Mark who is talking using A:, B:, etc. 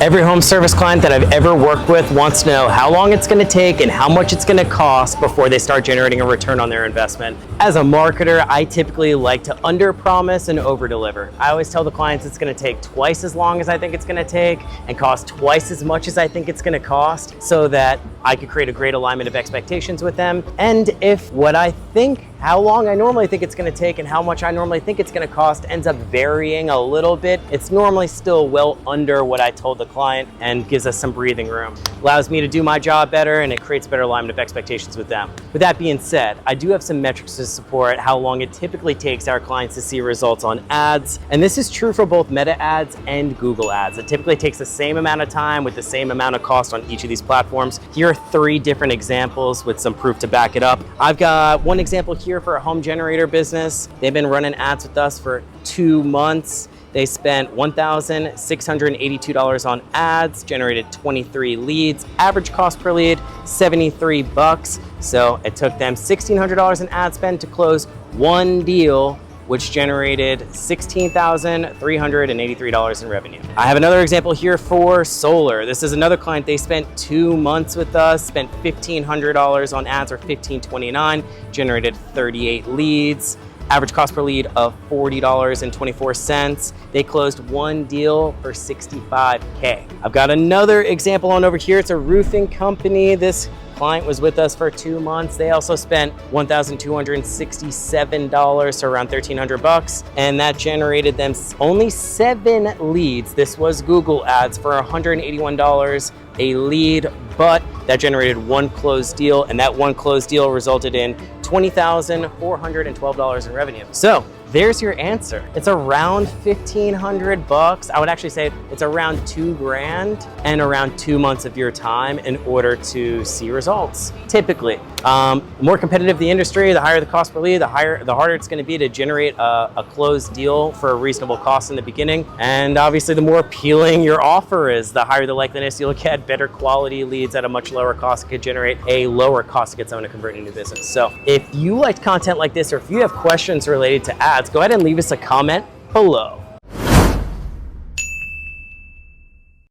A: Every home service client that I've ever worked with wants to know how long it's going to take and how much it's going to cost before they start generating a return on their investment. As a marketer, I typically like to under-promise and over-deliver. I always tell the clients it's going to take twice as long as I think it's going to take and cost twice as much as I think it's going to cost, so that I could create a great alignment of expectations with them. And if what I think, how long I normally think it's going to take and how much I normally think it's going to cost ends up varying a little bit, it's normally still well under what I told the client and gives us some breathing room. Allows me to do my job better, and it creates better alignment of expectations with them. With that being said, I do have some metrics to support how long it typically takes our clients to see results on ads. And this is true for both Meta ads and Google ads. It typically takes the same amount of time with the same amount of cost on each of these platforms. Here are 3 different examples with some proof to back it up. I've got one example here for a home generator business. They've been running ads with us for 2 months. They spent $1,682 on ads, generated 23 leads. Average cost per lead, $73. So it took them $1,600 in ad spend to close one deal, which generated $16,383 in revenue. I have another example here for solar. This is another client. They spent 2 months with us, spent $1,500 on ads, or $1,529, generated 38 leads. Average cost per lead of $40.24. They closed one deal for $65K. I've got another example on over here. It's a roofing company. This client was with us for 2 months. They also spent $1,267, so around $1,300, and that generated them only 7 leads. This was Google ads for $181 a lead, but that generated one closed deal, and that one closed deal resulted in $20,412 in revenue. So there's your answer. It's around $1,500. I would actually say it's around $2 grand and around 2 months of your time in order to see results. Typically, the more competitive the industry, the higher the cost per lead, the harder it's going to be to generate a closed deal for a reasonable cost in the beginning. And obviously, the more appealing your offer is, the higher the likeliness you'll get better quality leads at a much lower cost. It could generate a lower cost to get someone to convert into business. So if you liked content like this, or if you have questions related to ads, go ahead and leave us a comment below.